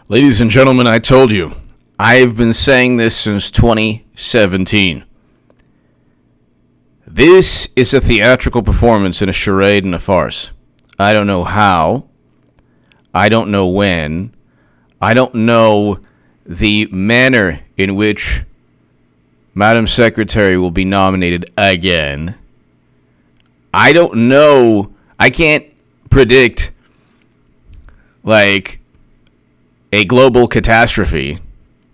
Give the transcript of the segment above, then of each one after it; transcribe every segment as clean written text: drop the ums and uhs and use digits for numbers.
Ladies and gentlemen, I told you, I've been saying this since 2017. This is a theatrical performance and a charade and a farce. I don't know how. I don't know when. I don't know the manner in which Madam Secretary will be nominated again. I don't know. I can't predict, like, a global catastrophe,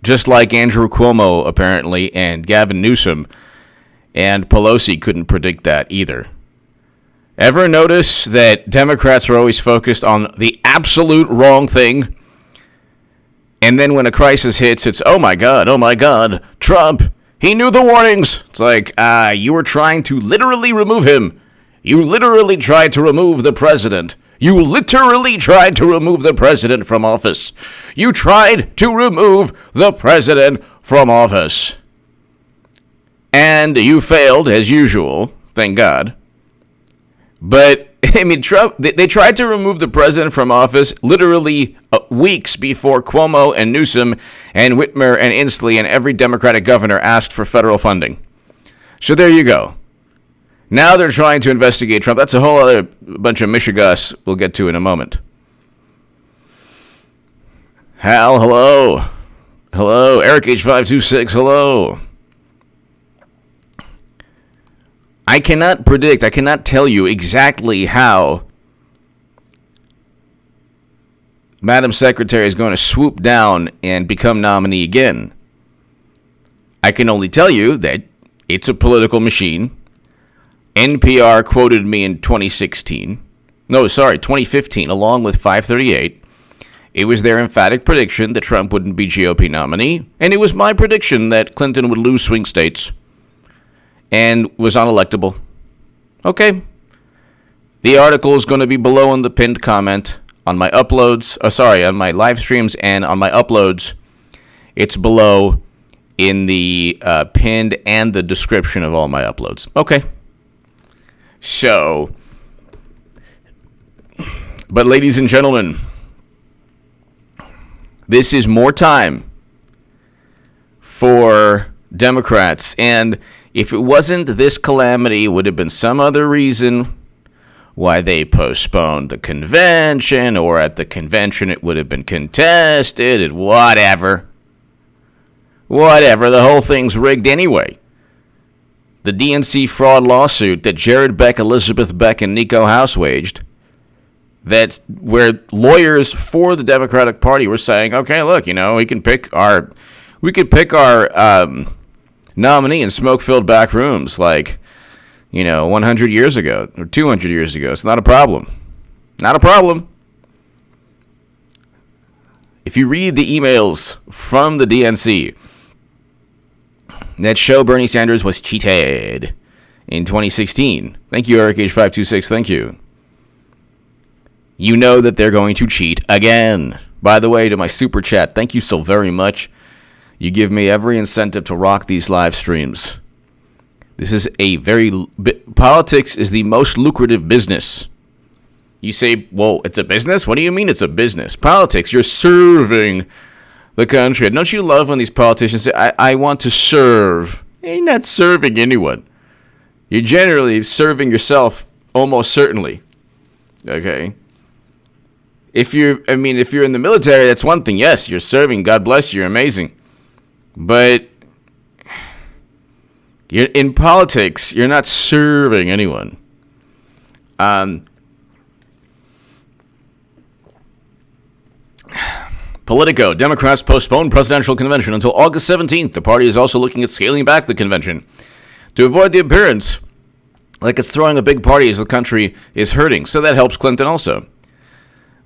just like Andrew Cuomo, apparently, and Gavin Newsom, and Pelosi couldn't predict that either. Ever notice that Democrats are always focused on the absolute wrong thing? And then when a crisis hits, it's, oh my God, Trump, he knew the warnings. It's like, you were trying to literally remove him. You literally tried to remove the president. You literally tried to remove the president from office. You tried to remove the president from office. And you failed, as usual, thank God. But, I mean, Trump, they tried to remove the president from office literally weeks before Cuomo and Newsom and Whitmer and Inslee and every Democratic governor asked for federal funding. So there you go. Now they're trying to investigate Trump. That's a whole other bunch of mishigas we'll get to in a moment. Hal, hello. Hello. Eric H526, hello. I cannot predict, I cannot tell you exactly how Madam Secretary is going to swoop down and become nominee again. I can only tell you that it's a political machine. NPR quoted me in 2015, along with 538. It was their emphatic prediction that Trump wouldn't be GOP nominee, and it was my prediction that Clinton would lose swing states and was unelectable. Okay. The article is going to be below in the pinned comment on my uploads, on my live streams and on my uploads. It's below in the pinned and the description of all my uploads. Okay. So, but ladies and gentlemen, this is more time for Democrats. And if it wasn't this calamity, it would have been some other reason why they postponed the convention, or at the convention it would have been contested, and whatever. Whatever, the whole thing's rigged anyway. The DNC fraud lawsuit that Jared Beck, Elizabeth Beck, and Nico House waged, where lawyers for the Democratic Party were saying, okay, look, we could pick our nominee in smoke-filled back rooms, 100 years ago or 200 years ago. It's not a problem. Not a problem. If you read the emails from the DNC that show Bernie Sanders was cheated in 2016. Thank you, Eric H526. Thank you. You know that they're going to cheat again. By the way, to my super chat, thank you so very much. You give me every incentive to rock these live streams. This is politics is the most lucrative business. You say, well, it's a business? What do you mean it's a business? Politics, you're serving the country. Don't you love when these politicians say, I want to serve? You're not serving anyone. You're generally serving yourself, almost certainly. Okay? If you're in the military, that's one thing. Yes, you're serving. God bless you. You're amazing. But you're in politics, you're not serving anyone. Politico, Democrats postpone presidential convention until August 17th. The party is also looking at scaling back the convention to avoid the appearance like it's throwing a big party as the country is hurting. So that helps Clinton also.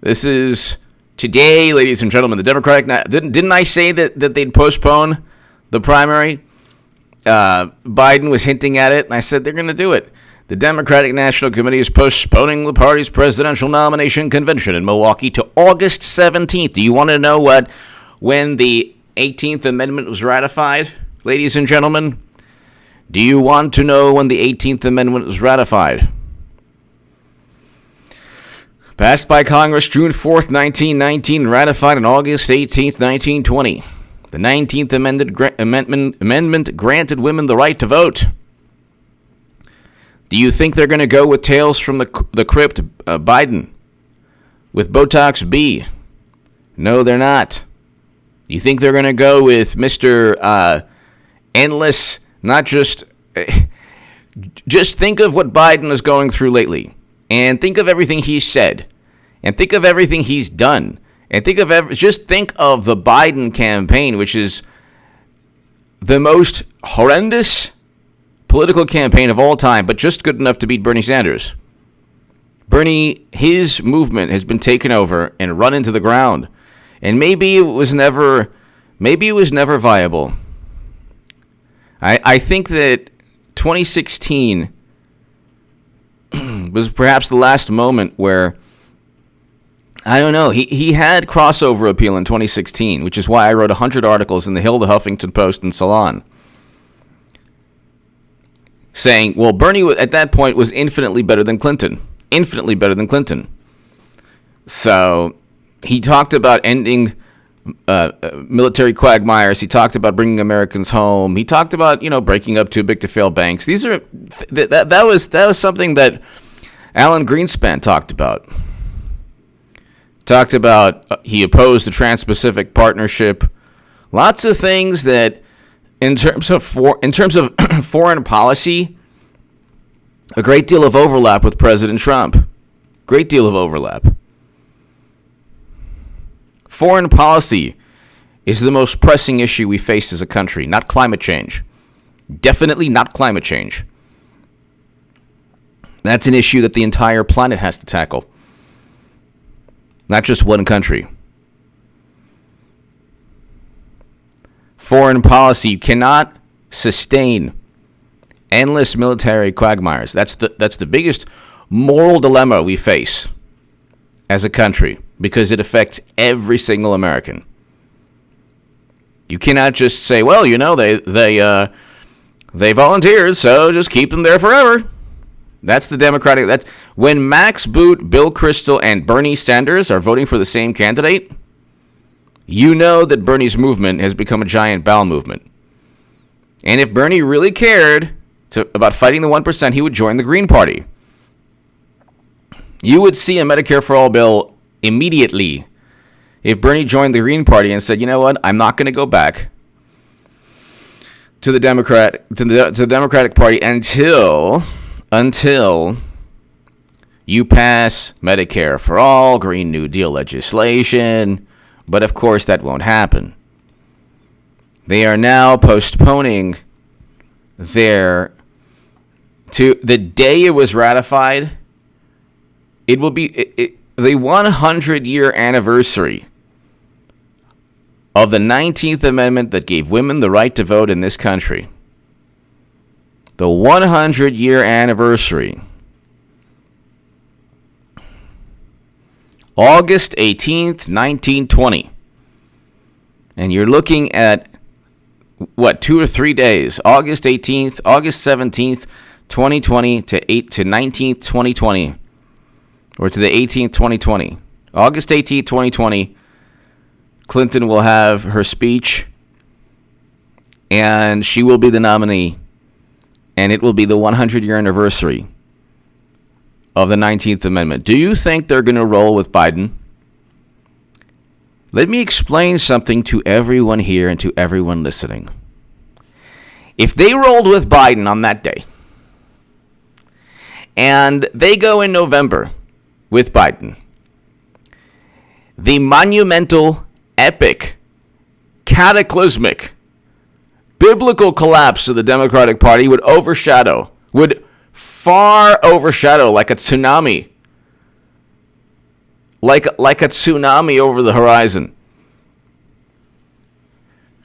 This is today, ladies and gentlemen, the Democratic... Didn't I say that they'd postpone the primary? Biden was hinting at it, and I said they're going to do it. The Democratic National Committee is postponing the party's presidential nomination convention in Milwaukee to August 17th. Do you want to know when the 18th Amendment was ratified, ladies and gentlemen? Do you want to know when the 18th Amendment was ratified? Passed by Congress June 4th, 1919, ratified on August 18th, 1920. The 19th Amendment granted women the right to vote. Do you think they're going to go with Tales from the Crypt, Biden, with Botox B? No, they're not. You think they're going to go with Mr. Endless, not just... Just think of what Biden is going through lately. And think of everything he's said. And think of everything he's done. And just think of the Biden campaign, which is the most horrendous political campaign of all time, but just good enough to beat Bernie Sanders. Bernie, his movement has been taken over and run into the ground. And maybe it was never viable. I think that 2016 was perhaps the last moment where, I don't know, he had crossover appeal in 2016, which is why I wrote 100 articles in the Hill, the Huffington Post, and Salon, saying, well, Bernie at that point was infinitely better than Clinton. Infinitely better than Clinton. So he talked about ending military quagmires. He talked about bringing Americans home. He talked about, breaking up too big to fail banks. These are that was something that Alan Greenspan talked about. He opposed the Trans-Pacific Partnership. Lots of things that, in terms of foreign policy, a great deal of overlap with President Trump. Great deal of overlap. Foreign policy is the most pressing issue we face as a country, not climate change. Definitely not climate change. That's an issue that the entire planet has to tackle, not just one country. Foreign policy, you cannot sustain endless military quagmires. That's the biggest moral dilemma we face as a country, because it affects every single American. You cannot just say, well, they volunteered, so just keep them there forever. That's the Democratic. That's when Max Boot, Bill Kristol, and Bernie Sanders are voting for the same candidate. You know that Bernie's movement has become a giant bowel movement. And if Bernie really cared about fighting the 1%, he would join the Green Party. You would see a Medicare for All bill immediately if Bernie joined the Green Party and said, you know what, I'm not going to go back to the Democratic Party until you pass Medicare for All, Green New Deal legislation. But of course that won't happen. They are now postponing to the day it was ratified. It will be the 100-year anniversary of the 19th Amendment that gave women the right to vote in this country. The 100-year anniversary. August 18th, 1920. And you're looking at, 2 or 3 days. August 18th, August 17th, 2020 to 19th, 2020. Or to the 18th, 2020. August 18th, 2020, Clinton will have her speech, and she will be the nominee, and it will be the 100-year anniversary of the 19th Amendment. Do you think they're going to roll with Biden? Let me explain something to everyone here and to everyone listening. If they rolled with Biden on that day, and they go in November with Biden, the monumental, epic, cataclysmic, biblical collapse of the Democratic Party would far overshadow, like a tsunami, like a tsunami over the horizon,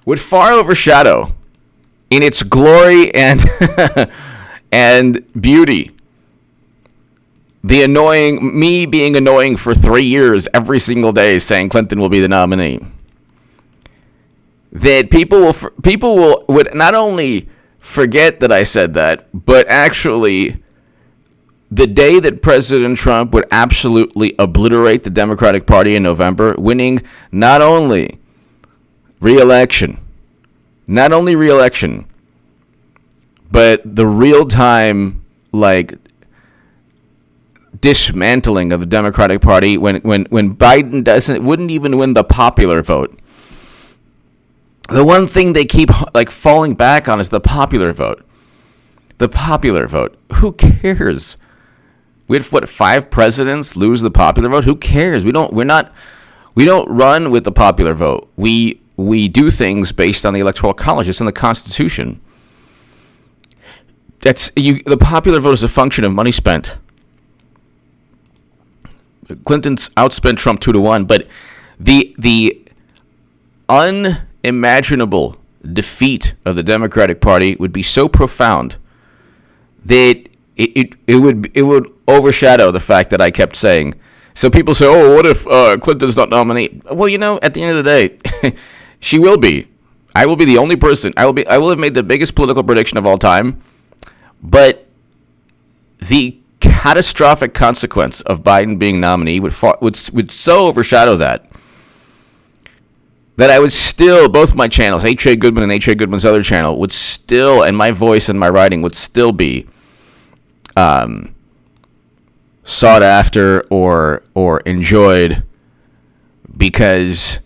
would far overshadow in its glory and and beauty me being annoying for 3 years every single day saying Clinton will be the nominee. That people would not only forget that I said that, but actually the day that President Trump would absolutely obliterate the Democratic Party in November, winning not only re-election, but the real-time, dismantling of the Democratic Party when Biden wouldn't even win the popular vote. The one thing they keep falling back on is the popular vote. The popular vote. Who cares? We had 5 presidents lose the popular vote. Who cares? We don't run with the popular vote. We do things based on the Electoral College. It's in the Constitution. The popular vote is a function of money spent. Clinton's outspent Trump 2-1, but the unimaginable defeat of the Democratic Party would be so profound that it would overshadow the fact that I kept saying. So people say, "Oh, what if Clinton's not nominated?" Well, at the end of the day, she will be. I will be the only person. I will have made the biggest political prediction of all time, but the catastrophic consequence of Biden being nominee would so overshadow that I would still, both my channels, H.A. Goodman and H.A. Goodman's other channel, would still, and my voice and my writing would still be sought after or enjoyed, because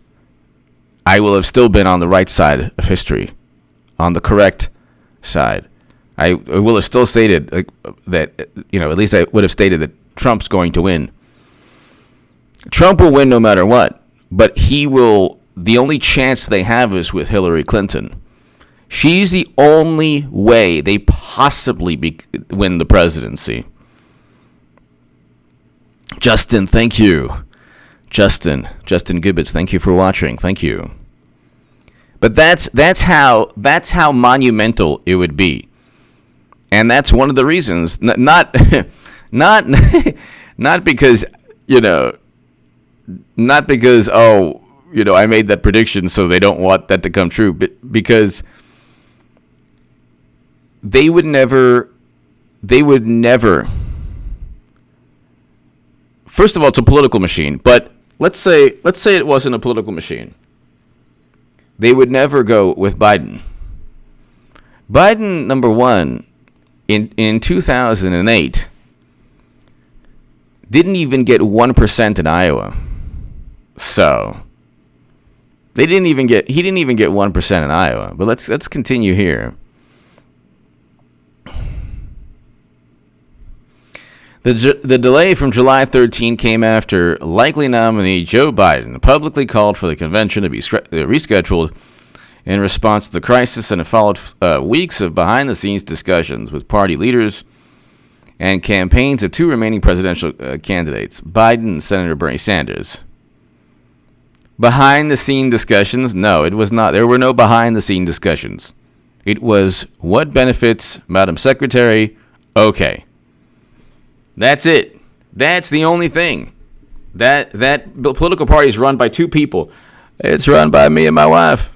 I will have still been on the right side of history, on the correct side. I will have still stated that, at least I would have stated that Trump's going to win. Trump will win no matter what, but the only chance they have is with Hillary Clinton. She's the only way they possibly win the presidency. Justin, thank you. Justin Gibbets, thank you for watching. Thank you. But that's how monumental it would be. And that's one of the reasons, not because, not because, I made that prediction so they don't want that to come true, but because they would never, first of all, it's a political machine, but let's say it wasn't a political machine. They would never go with Biden. Biden, number one, in 2008, didn't even get 1% in Iowa. So he didn't even get 1% in Iowa. But let's continue here. The delay from July 13 came after likely nominee Joe Biden publicly called for the convention to be rescheduled in response to the crisis, and it followed weeks of behind-the-scenes discussions with party leaders and campaigns of 2 remaining presidential candidates, Biden and Senator Bernie Sanders. Behind-the-scene discussions? No, it was not. There were no behind-the-scene discussions. It was, what benefits Madam Secretary? Okay. That's it. That's the only thing. That political party is run by 2 people. It's run by me and my wife.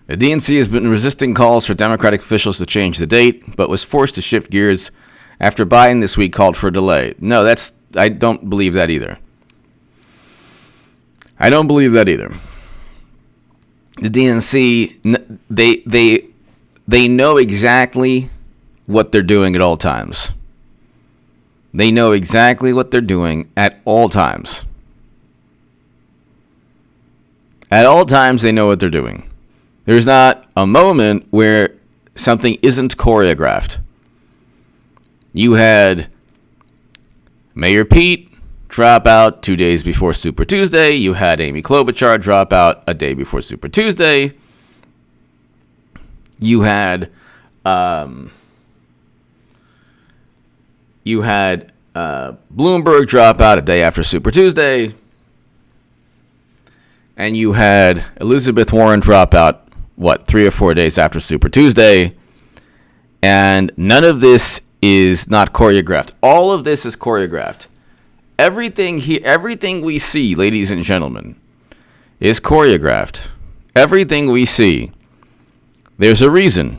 The DNC has been resisting calls for Democratic officials to change the date, but was forced to shift gears after Biden this week called for a delay. No, I don't believe that either. I don't believe that either. The DNC, they know exactly what they're doing at all times. They know exactly what they're doing at all times. At all times, they know what they're doing. There's not a moment where something isn't choreographed. You had Mayor Pete drop out 2 days before Super Tuesday. You had Amy Klobuchar drop out a day before Super Tuesday. You had Bloomberg drop out a day after Super Tuesday. And you had Elizabeth Warren drop out, 3 or 4 days after Super Tuesday. And none of this is not choreographed. All of this is choreographed. Everything we see, ladies and gentlemen, is choreographed. Everything we see, there's a reason.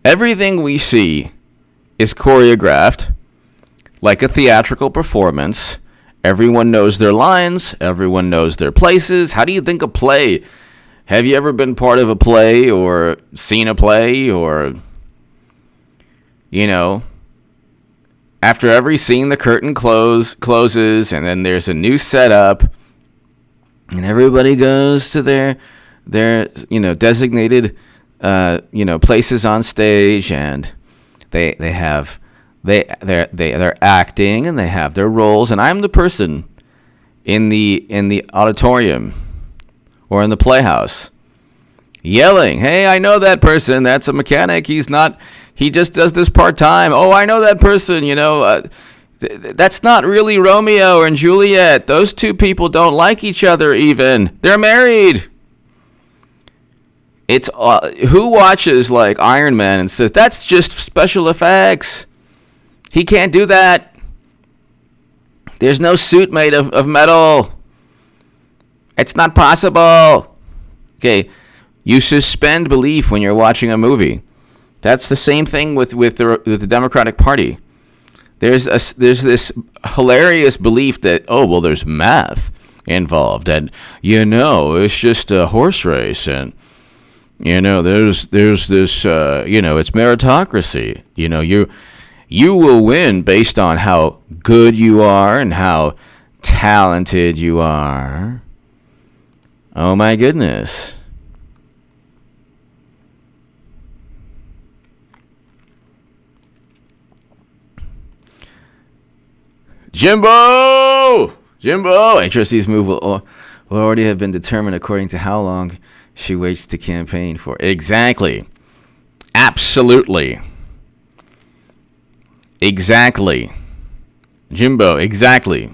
Everything we see is choreographed like a theatrical performance. Everyone knows their lines. Everyone knows their places. How do you think a play? Have you ever been part of a play or seen a play or, after every scene the curtain closes and then there's a new setup and everybody goes to their designated places on stage, and they're acting and they have their roles, and I'm the person in the auditorium or in the playhouse yelling, "Hey, I know that person. That's a mechanic. He just does this part-time. Oh, I know that person. That's not really Romeo and Juliet. Those two people don't like each other even. They're married." It's who watches like Iron Man and says, "That's just special effects. He can't do that. There's no suit made of metal. It's not possible." Okay, you suspend belief when you're watching a movie. That's the same thing with the Democratic Party. There's this hilarious belief that, there's math involved, and it's just a horse race, and there's this it's meritocracy. You will win based on how good you are and how talented you are. Oh my goodness. Jimbo! HRC's move will already have been determined according to how long she waits to campaign for. Exactly. Absolutely. Exactly. Jimbo, exactly.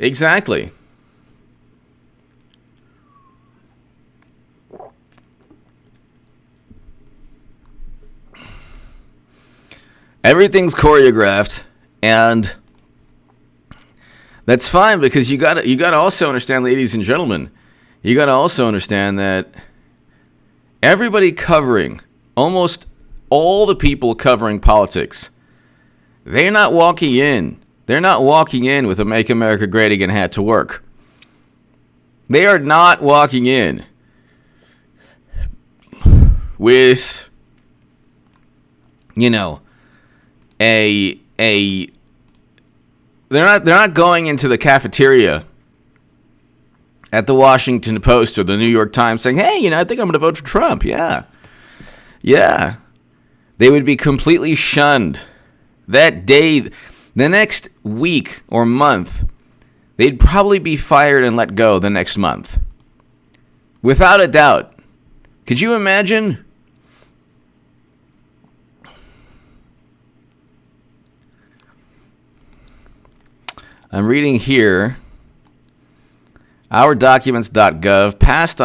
Exactly. Everything's choreographed, and that's fine, because you got to also understand, ladies and gentlemen, you got to also understand that everybody covering, almost all the people covering politics, they're not walking in. They're not walking in with a Make America Great Again hat to work. They are not walking in with, they're not going into the cafeteria at the Washington Post or the New York Times saying, "Hey, I think I'm going to vote for Trump." Yeah. They would be completely shunned that day. The next week or month, they'd probably be fired and let go the next month. Without a doubt. Could you imagine? I'm reading here. OurDocuments.gov passed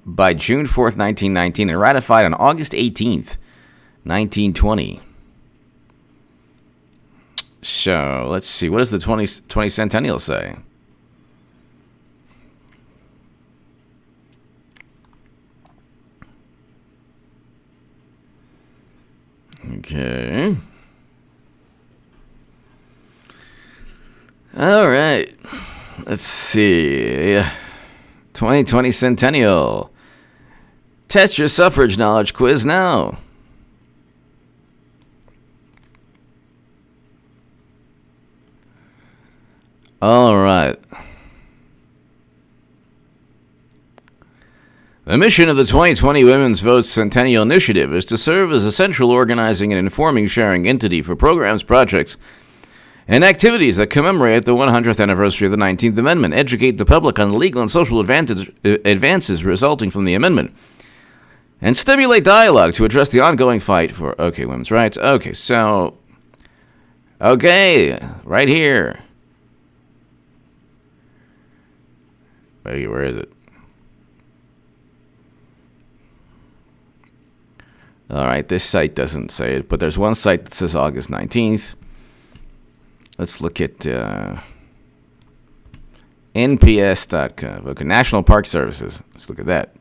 by June 4th, 1919 and ratified on August 18th, 1920. So, let's see. What does the 20 Centennial say? Okay. All right. Let's see. 2020 Centennial. Test your suffrage knowledge quiz now. All right. The mission of the 2020 Women's Vote Centennial Initiative is to serve as a central organizing and informing sharing entity for programs, projects, and activities that commemorate the 100th anniversary of the 19th Amendment, educate the public on the legal and social advances resulting from the amendment, and stimulate dialogue to address the ongoing fight for, women's rights. Okay, so, right here. Wait, where is it? All right, this site doesn't say it, but there's one site that says August 19th. let's look at NPS.gov. Okay, National Park Services. Let's look at that.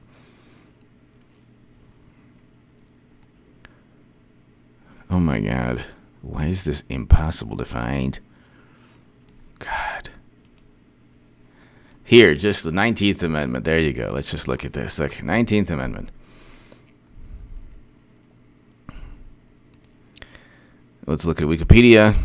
Oh my God. Why is this impossible to find? God. Here, just the 19th Amendment. There you go. Let's just look at this. Okay, 19th Amendment. Let's look at Wikipedia.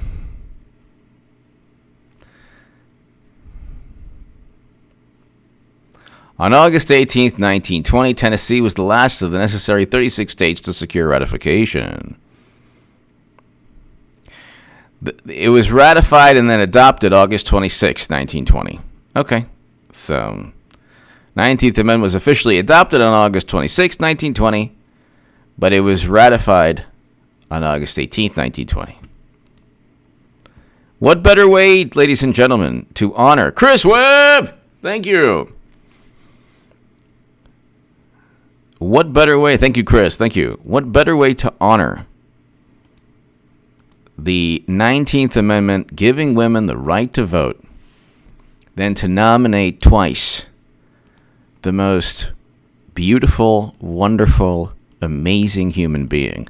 On August 18th, 1920, Tennessee was the last of the necessary 36 states to secure ratification. It was ratified and then adopted August 26, 1920. Okay, so 19th Amendment was officially adopted on August 26, 1920, but it was ratified on August 18, 1920. What better way, ladies and gentlemen, to honor Chris Webb? Thank you. What better way? Thank you, Chris. Thank you. What better way to honor the 19th Amendment giving women the right to vote than to nominate twice the most beautiful, wonderful, amazing human being?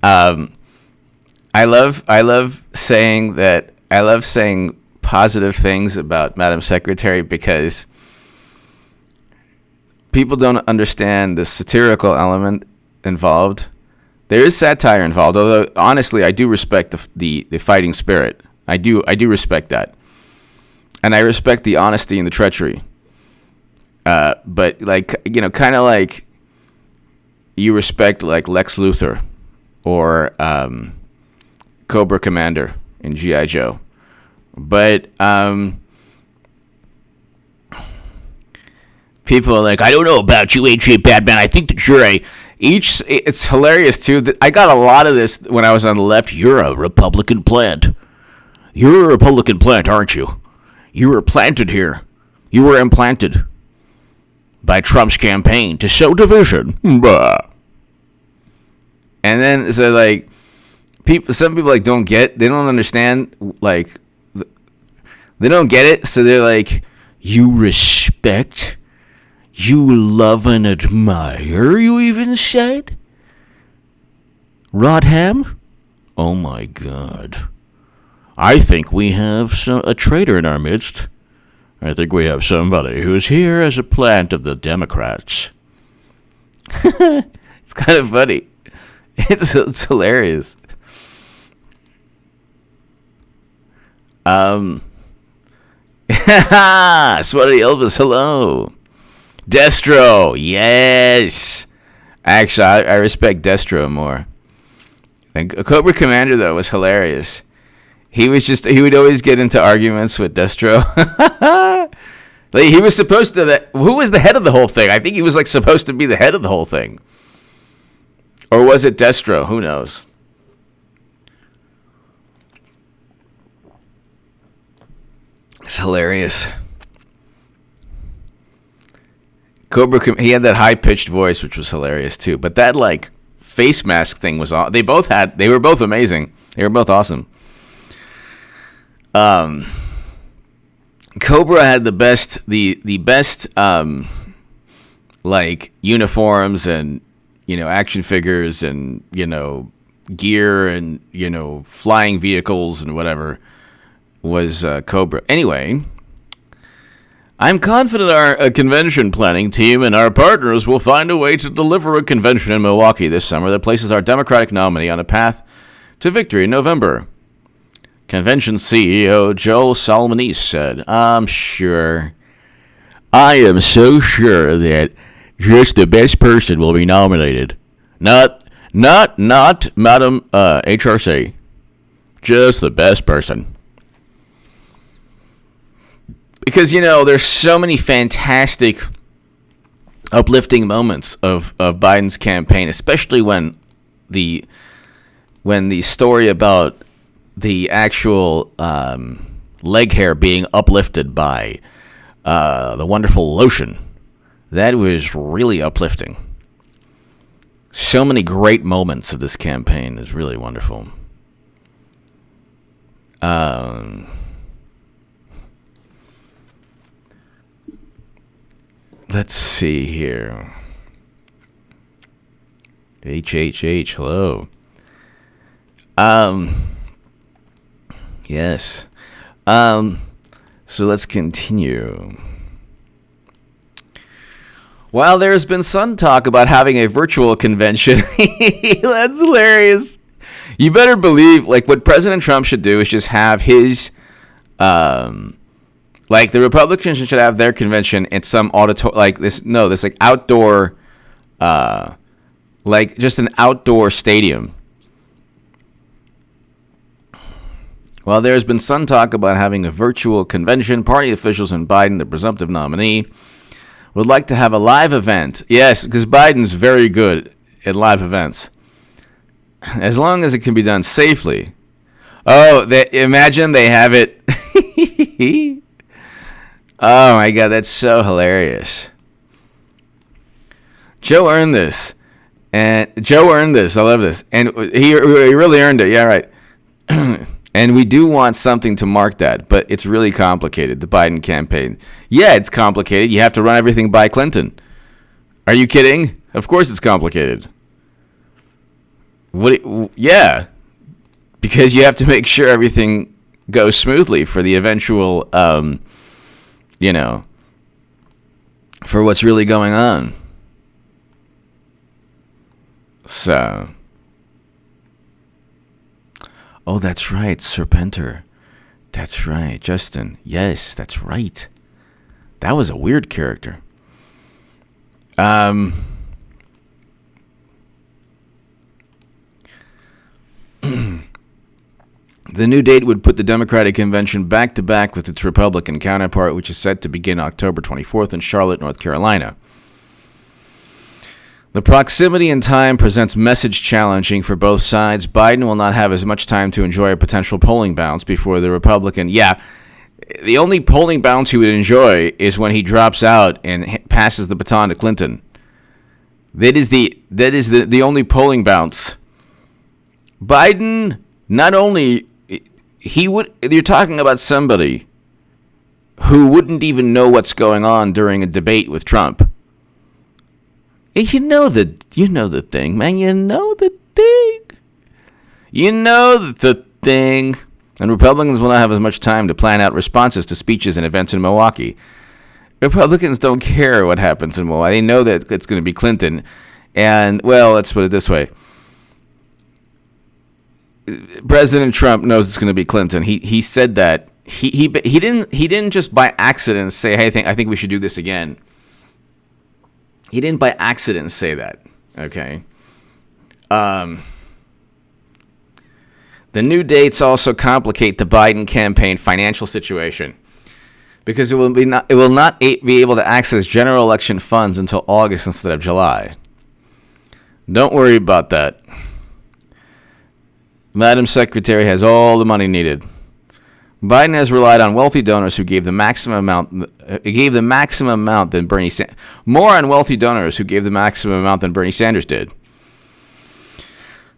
I love saying that. I love saying positive things about Madam Secretary because people don't understand the satirical element involved. There is satire involved, although honestly, I do respect the fighting spirit. I do respect that, and I respect the honesty and the treachery. But kind of like you respect like Lex Luthor or Cobra Commander in G.I. Joe, but people are like, I don't know about you, AJ Batman. I think that you're it's hilarious, too. That I got a lot of this when I was on the left. You're a Republican plant. You're a Republican plant, aren't you? You were planted here. You were implanted by Trump's campaign to sow division. Bah. And then, so, like, some people, like, they don't understand, like, they don't get it, so they're like, you respect? You love and admire, you even said? Rodham? Oh my God. I think we have a traitor in our midst. I think we have somebody who's here as a plant of the Democrats. It's kind of funny. It's hilarious. Sweaty Elvis, hello. Destro, yes. Actually, I respect Destro more. And Cobra Commander, though, was hilarious. He would always get into arguments with Destro. Like, he was supposed to, who was the head of the whole thing? I think he was, like, supposed to be the head of the whole thing. Or was it Destro? Who knows? It's hilarious. He had that high-pitched voice, which was hilarious, too. But that, like, face mask thing was they were both amazing. They were both awesome. Cobra had the best, like, uniforms and, action figures and, gear and, flying vehicles and whatever was Cobra. Anyway, I'm confident our convention planning team and our partners will find a way to deliver a convention in Milwaukee this summer that places our Democratic nominee on a path to victory in November. Convention CEO Joel Salmonese said, I'm sure. I am so sure that just the best person will be nominated. Not Madam HRC. Just the best person. Because, there's so many fantastic, uplifting moments of Biden's campaign, especially when the story about the actual leg hair being uplifted by the wonderful lotion. That was really uplifting. So many great moments of this campaign is really wonderful. Um, let's see here. HHH, hello. Yes. So let's continue. While there's been some talk about having a virtual convention, that's hilarious. You better believe, like, what President Trump should do is just have his, like, the Republicans should have their convention in some this like outdoor, like just an outdoor stadium. While there's been some talk about having a virtual convention, party officials and Biden, the presumptive nominee, would like to have a live event. Yes, because Biden's very good at live events. As long as it can be done safely. Oh, imagine they have it. Oh my God, that's so hilarious. Joe earned this. I love this. And he really earned it. Yeah, right. And we do want something to mark that, but it's really complicated, the Biden campaign. Yeah, it's complicated. You have to run everything by Clinton. Are you kidding? Of course it's complicated. Yeah, because you have to make sure everything goes smoothly for the eventual, for what's really going on. So... Oh, that's right, Serpenter. That's right, Justin. Yes, that's right. That was a weird character. The new date would put the Democratic Convention back to back with its Republican counterpart, which is set to begin October 24th in Charlotte, North Carolina. The proximity in time presents message challenging for both sides. Biden will not have as much time to enjoy a potential polling bounce before the Republican. Yeah, the only polling bounce he would enjoy is when he drops out and passes the baton to Clinton. That is the only polling bounce. Biden, not only you're talking about somebody who wouldn't even know what's going on during a debate with Trump. You know the thing, man. You know the thing. And Republicans will not have as much time to plan out responses to speeches and events in Milwaukee. Republicans don't care what happens in Milwaukee. They know that it's going to be Clinton. And, well, let's put it this way. President Trump knows it's going to be Clinton. He said that. He didn't just by accident say, hey, I think we should do this again. He didn't by accident say that, okay? The new dates also complicate the Biden campaign financial situation because it will not be able to access general election funds until August instead of July. Don't worry about that. Madam Secretary has all the money needed. Biden has relied on wealthy donors who gave the maximum amount. Than Bernie Sanders. More on wealthy donors who gave the maximum amount than Bernie Sanders did.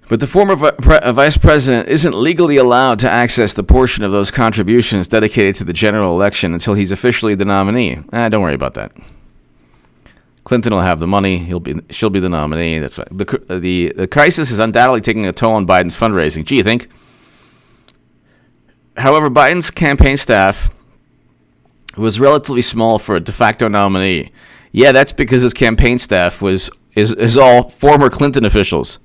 But the former vice president isn't legally allowed to access the portion of those contributions dedicated to the general election until he's officially the nominee. Don't worry about that. Clinton will have the money. She'll be the nominee. That's right. The crisis is undoubtedly taking a toll on Biden's fundraising. Gee, you think? However, Biden's campaign staff was relatively small for a de facto nominee. Yeah, that's because his campaign staff is all former Clinton officials.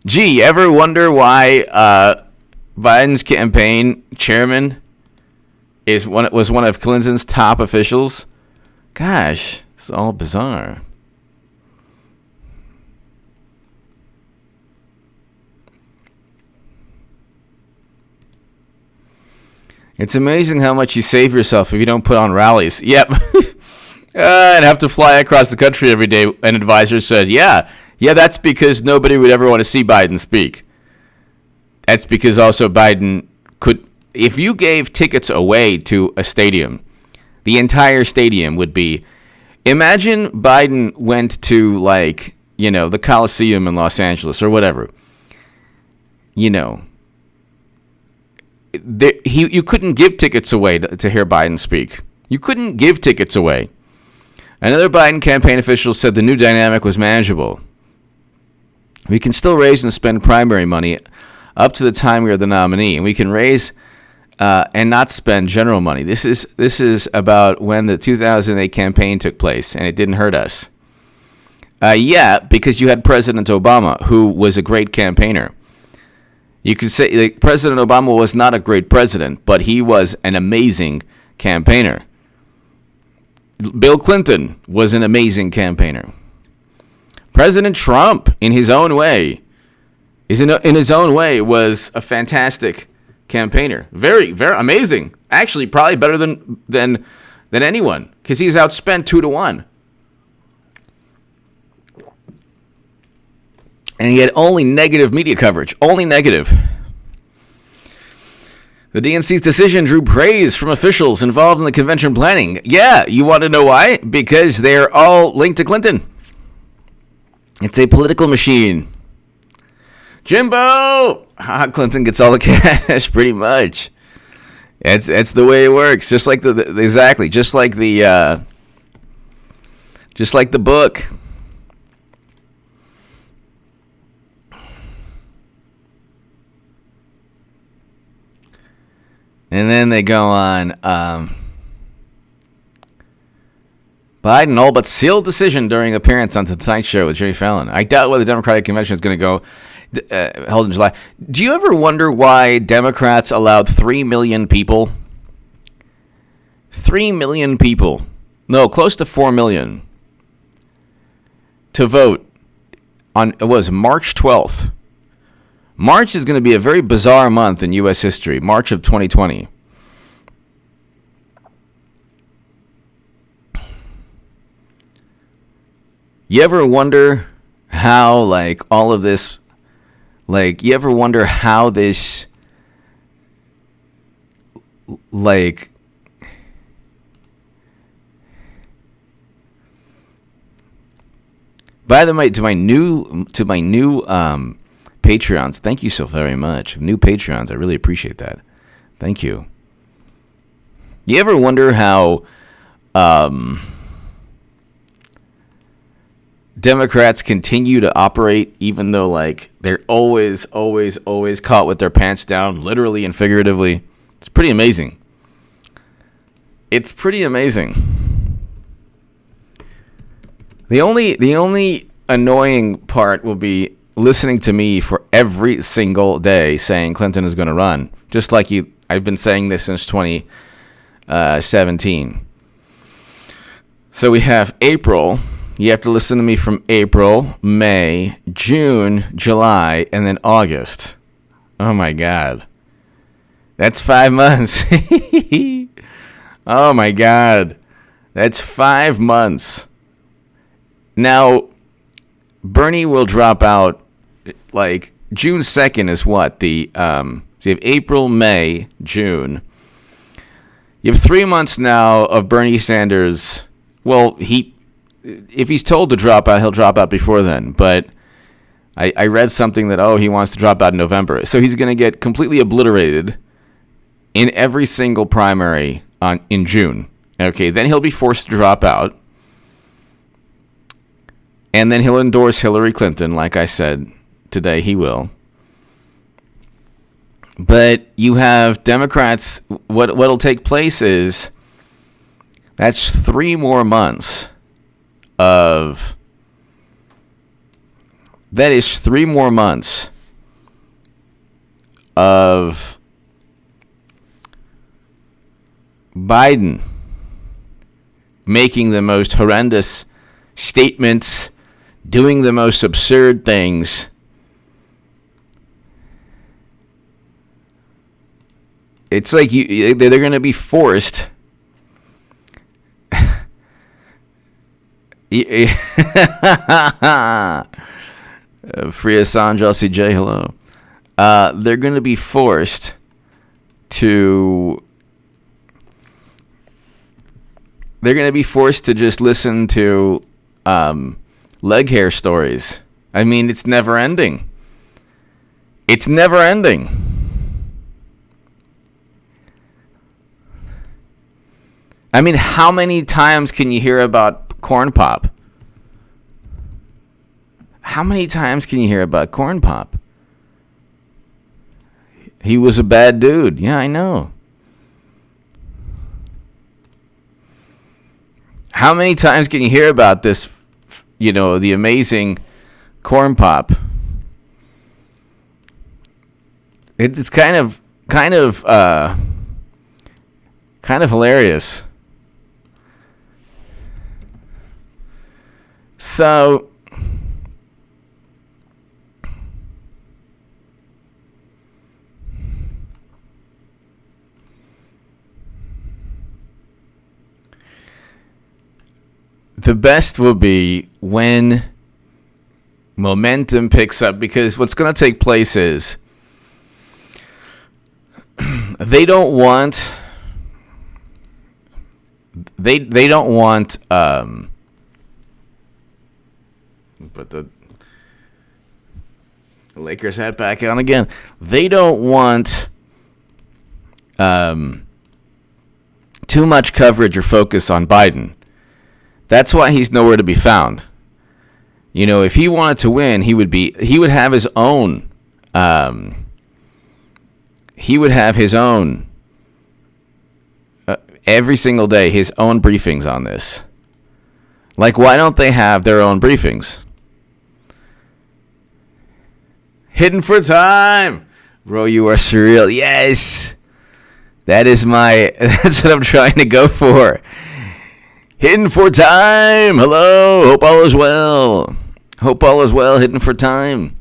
Gee, ever wonder why Biden's campaign chairman was one of Clinton's top officials? Gosh, it's all bizarre. It's amazing how much you save yourself if you don't put on rallies. Yep. And have to fly across the country every day. An advisor said, yeah, that's because nobody would ever want to see Biden speak. That's because also Biden could, if you gave tickets away to a stadium, the entire stadium would be, imagine Biden went to the Coliseum in Los Angeles or whatever. you couldn't give tickets away to hear Biden speak. You couldn't give tickets away. Another Biden campaign official said the new dynamic was manageable. We can still raise and spend primary money up to the time we are the nominee, and we can raise and not spend general money. This is about when the 2008 campaign took place, and it didn't hurt us. Yeah, because you had President Obama, who was a great campaigner. You could say like, President Obama was not a great president, but he was an amazing campaigner. Bill Clinton was an amazing campaigner. President Trump, in his own way, was a fantastic campaigner. Very, very amazing. Actually, probably better than anyone, because he's outspent 2-1. And he had only negative media coverage. Only negative. The DNC's decision drew praise from officials involved in the convention planning. Yeah, you want to know why? Because they're all linked to Clinton. It's a political machine. Jimbo! Clinton gets all the cash, pretty much. That's the way it works. Just like the book. And then they go on, Biden all but sealed decision during appearance on the Tonight Show with Jimmy Fallon. I doubt where the Democratic Convention is going to go, held in July. Do you ever wonder why Democrats allowed 3 million people? 3 million people. No, close to 4 million. To vote on, it was March 12th. March is going to be a very bizarre month in U.S. history, March of 2020. You ever wonder how, like, all of this, like, you ever wonder how this, like, by the way, to my new Patreons, thank you so very much. New Patreons, I really appreciate that. Thank you. You ever wonder how Democrats continue to operate even though, like, they're always caught with their pants down, literally and figuratively? It's pretty amazing. It's pretty amazing. The only annoying part will be listening to me for every single day saying Clinton is going to run, just like I've been saying this since 2017. So we have April. You have to listen to me from April, May, June, July, and then August. Oh my God. That's 5 months. Oh my God. That's 5 months. Now, Bernie will drop out, like, June 2nd is what? So you have April, May, June. You have 3 months now of Bernie Sanders. Well, if he's told to drop out, he'll drop out before then. But I read something that, he wants to drop out in November. So he's going to get completely obliterated in every single primary in June. Okay, then he'll be forced to drop out. And then he'll endorse Hillary Clinton, like I said today, he will. But you have Democrats, what'll take place is, that's 3 more months of, that is 3 more months of Biden making the most horrendous statements, doing the most absurd things. It's like they're going to be forced. Free Assange, LCJ, hello. They're going to be forced to. They're going to be forced to just listen to leg hair stories. I mean, it's never ending. It's never ending. I mean, how many times can you hear about Corn Pop? How many times can you hear about Corn Pop? He was a bad dude. Yeah, I know. How many times can you hear about this, the amazing Corn Pop? It's kind of hilarious. So the best will be when momentum picks up, because what's going to take place is they don't want put the Lakers hat back on again. They don't want too much coverage or focus on Biden. That's why he's nowhere to be found. If he wanted to win, he would have his own every single day, his own briefings on this. Like, why don't they have their own briefings? Hidden for time. Bro, you are surreal. Yes. That's what I'm trying to go for. Hidden for time. Hello. Hope all is well. Hope all is well. Hidden for time.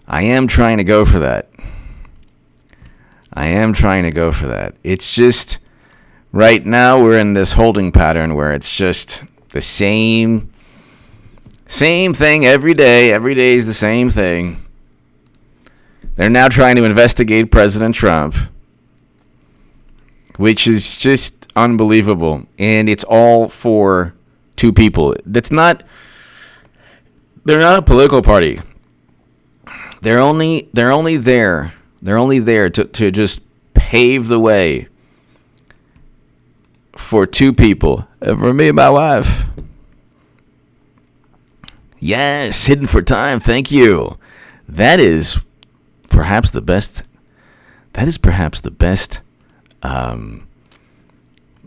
I am trying to go for that. It's just, right now we're in this holding pattern where it's just the same thing every day. Every day is the same thing. They're now trying to investigate President Trump, which is just unbelievable. And it's all for two people. They're not a political party. They're only there to just pave the way for two people. For me and my wife. Yes, hidden for time. Thank you. That is perhaps the best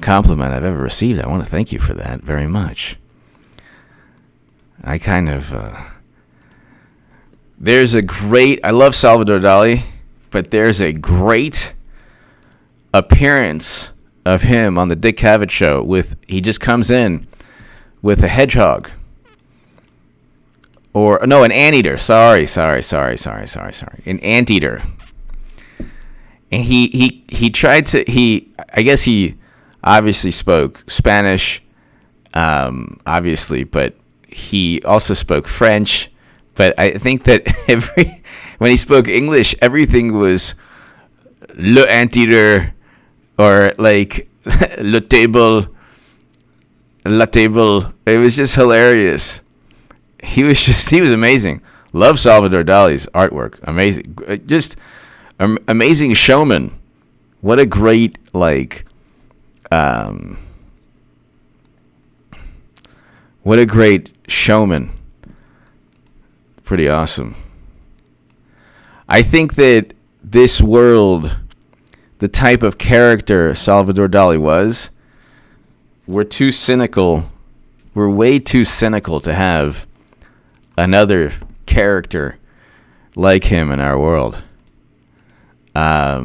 compliment I've ever received. I want to thank you for that very much. I love Salvador Dali, but there's a great appearance of him on the Dick Cavett show he just comes in with a hedgehog. An anteater. Sorry. An anteater. And he tried to, I guess he obviously spoke Spanish, obviously, but he also spoke French. But I think that when he spoke English, everything was le anteater, or like la table. It was just hilarious. He was amazing. Love Salvador Dali's artwork. Amazing. Just amazing showman. What a great, what a great showman. Pretty awesome. I think that this world, the type of character Salvador Dali was, we're too cynical. We're way too cynical to have another character like him in our world. I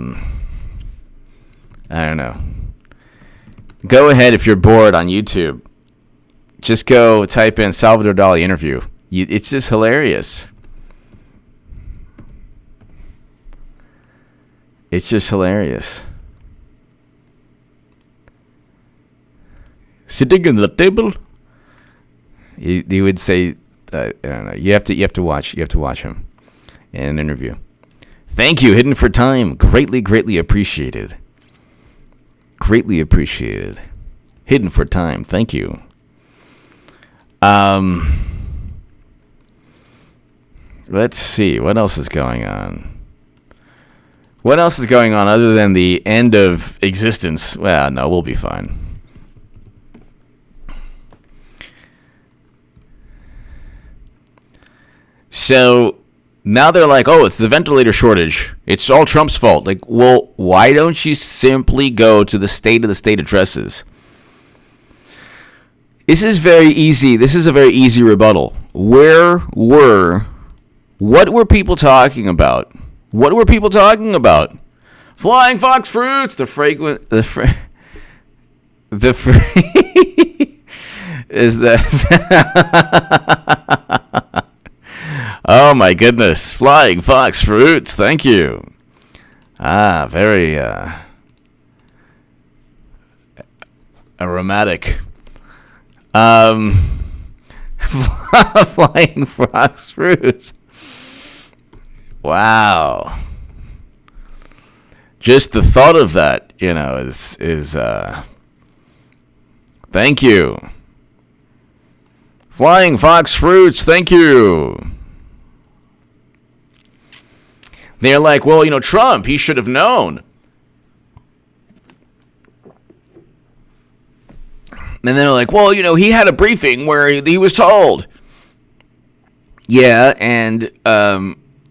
don't know. Go ahead if you're bored on YouTube. Just go type in Salvador Dali interview. It's just hilarious. It's just hilarious. Sitting on the table. You would say, I don't know. You have to watch him in an interview. Thank you, Hidden for Time. Greatly appreciated. Greatly appreciated. Hidden for Time. Thank you. Let's see. What else is going on? What else is going on other than the end of existence? Well, no, we'll be fine. So now they're like, oh, it's the ventilator shortage. It's all Trump's fault. Like, well, why don't you simply go to the State of the State addresses? This is very easy. This is a very easy rebuttal. What were people talking about? What were people talking about? Flying fox fruits, is that? Oh my goodness, flying fox fruits. Thank you. Very aromatic. Flying fox fruits. Wow. Just the thought of that, is thank you. Flying fox fruits, thank you. They're like, well, Trump, he should have known. And then they're like, well, he had a briefing where he was told. Yeah, and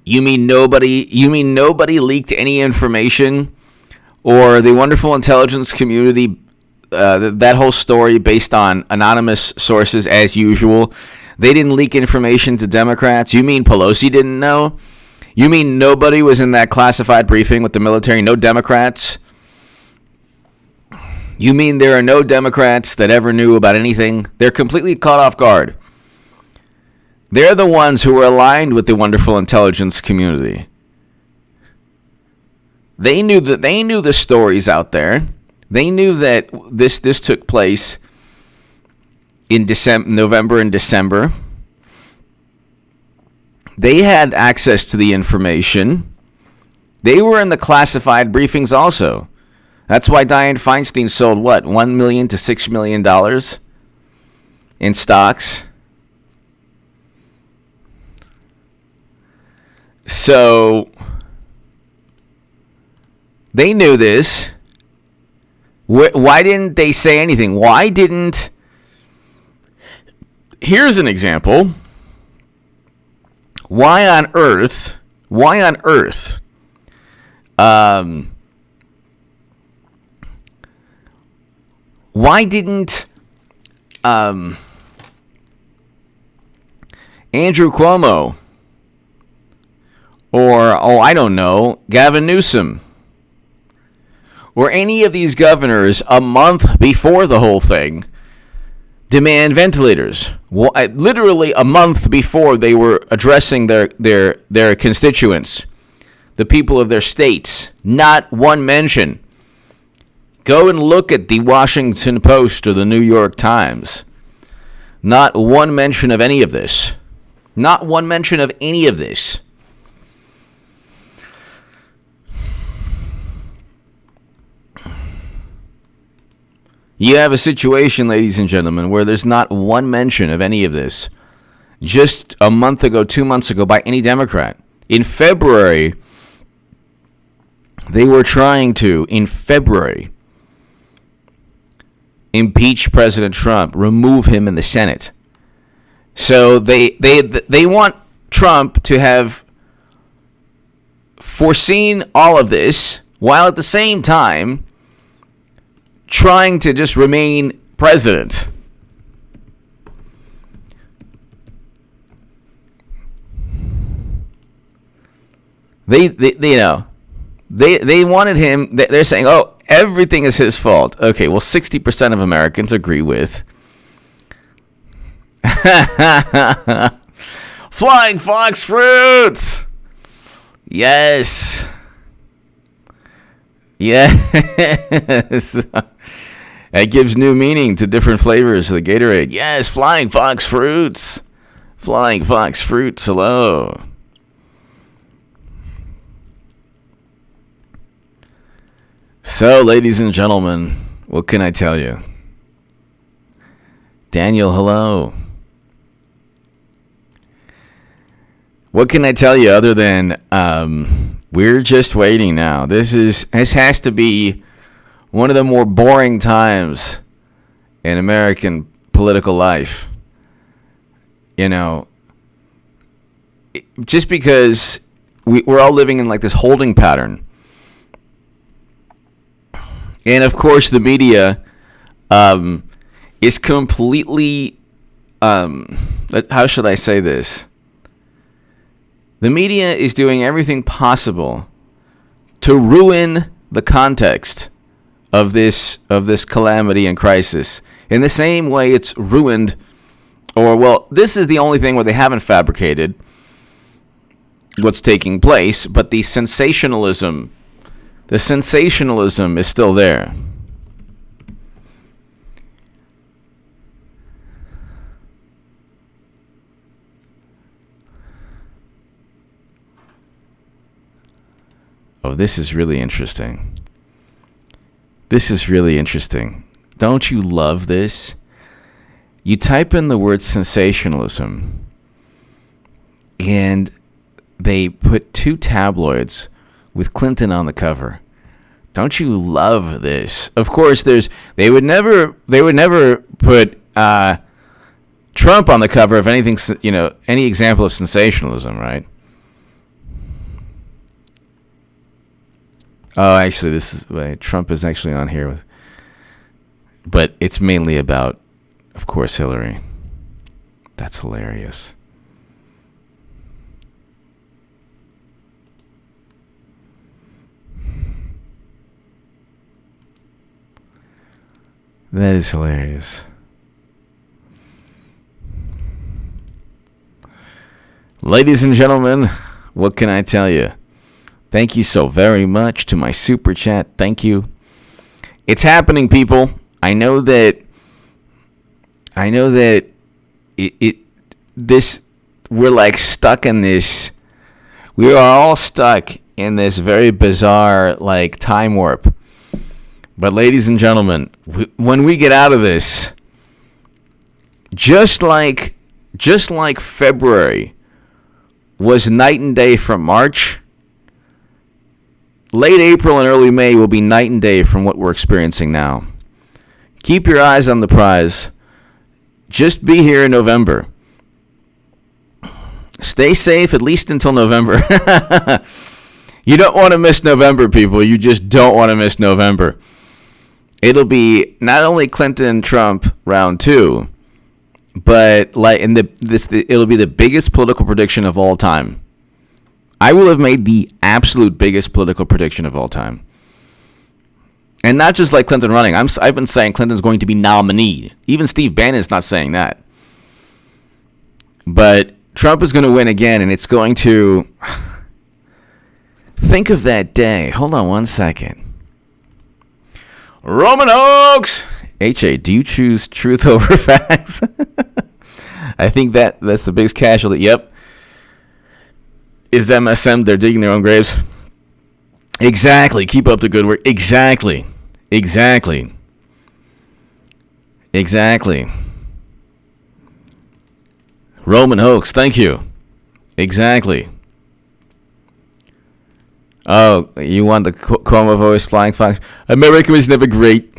you mean nobody leaked any information, or the wonderful intelligence community, that whole story based on anonymous sources as usual, they didn't leak information to Democrats? You mean Pelosi didn't know? You mean nobody was in that classified briefing with the military? No Democrats? You mean there are no Democrats that ever knew about anything? They're completely caught off guard. They're the ones who are aligned with the wonderful intelligence community. They knew the stories out there. They knew that this took place in November and December. They had access to the information. They were in the classified briefings also. That's why Dianne Feinstein sold what, $1 million to $6 million in stocks. So they knew this. Why didn't they say anything? Here's an example. Why on earth? Why didn't Andrew Cuomo or, I don't know, Gavin Newsom or any of these governors a month before the whole thing demand ventilators? Literally a month before they were addressing their constituents, the people of their states. Not one mention. Go and look at the Washington Post or the New York Times. Not one mention of any of this. Not one mention of any of this. You have a situation, ladies and gentlemen, where there's not one mention of any of this. Just a month ago, 2 months ago, by any Democrat. In February, they were trying to, impeach President Trump, remove him in the Senate. So they want Trump to have foreseen all of this, while at the same time trying to just remain president. They wanted him. They're saying, oh, everything is his fault. Okay, well, 60% of Americans agree with flying fox fruits. Yes. Yes. That gives new meaning to different flavors of the Gatorade. Yes, flying fox fruits. Flying fox fruits, hello. So, ladies and gentlemen, what can I tell you? Daniel, hello. What can I tell you other than we're just waiting now? This has to be one of the more boring times in American political life. just because we're all living in like this holding pattern. And of course, the media is completely, how should I say this? The media is doing everything possible to ruin the context of this calamity and crisis. In the same way it's ruined, or well, this is the only thing where they haven't fabricated what's taking place, but the sensationalism is still there. Oh, this is really interesting. Don't you love this? You type in the word sensationalism, and they put 2 tabloids with Clinton on the cover. Don't you love this? Of course, they would never put Trump on the cover of anything, any example of sensationalism, right? Oh, actually, this is Trump is actually on here but it's mainly about, of course, Hillary. That's hilarious. That is hilarious. Ladies and gentlemen, what can I tell you? Thank you so very much to my super chat. Thank you. It's happening, people. I know that we're like stuck in this. We are all stuck in this very bizarre like time warp. But ladies and gentlemen, when we get out of this, just like February was night and day from March, late April and early May will be night and day from what we're experiencing now. Keep your eyes on the prize. Just be here in November. Stay safe at least until November. You don't want to miss November, people. You just don't want to miss November. It'll be not only Clinton-Trump round 2, but it'll be the biggest political prediction of all time. I will have made the absolute biggest political prediction of all time. And not just like Clinton running. I've been saying Clinton's going to be nominee. Even Steve Bannon's not saying that. But Trump is going to win again, and it's going to... Think of that day. Hold on one second. Roman hoax! HA, do you choose truth over facts? I think that's the biggest casualty. Yep. Is MSM, they're digging their own graves? Exactly. Keep up the good work. Exactly. Roman hoax. Thank you. Exactly. Oh, you want the Cuomo voice, flying fox? America was never great.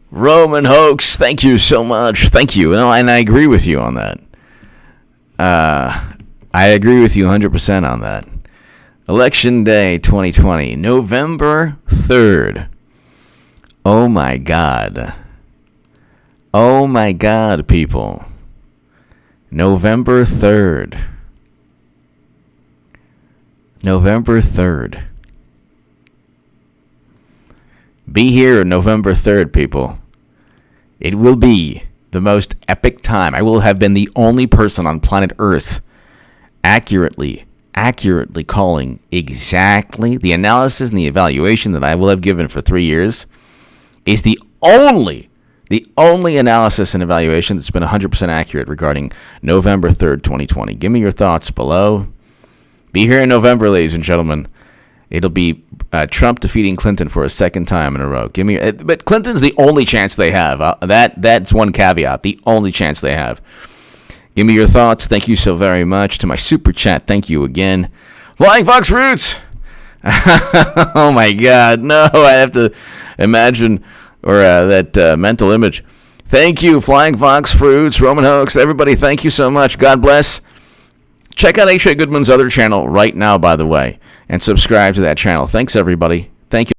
Roman hoax. Thank you so much. Thank you. And I agree with you on that. I agree with you 100% on that. Election Day 2020, November 3rd. Oh my God. Oh my God, people. November 3rd. November 3rd. Be here November 3rd, people. It will be the most epic time. I will have been the only person on planet Earth accurately calling exactly the analysis and the evaluation that I will have given for 3 years is the only analysis and evaluation that's been 100% accurate regarding November 3rd, 2020. Give me your thoughts below. Be here in November, ladies and gentlemen. It'll be Trump defeating Clinton for a second time in a row. But Clinton's the only chance they have. That's one caveat. The only chance they have. Give me your thoughts. Thank you so very much to my super chat. Thank you again. Flying Fox Roots. Oh my God. No, I have to imagine that mental image. Thank you, Flying Fox Fruits, Roman Hoax, everybody, thank you so much. God bless. Check out H.A. Goodman's other channel right now, by the way, and subscribe to that channel. Thanks, everybody. Thank you.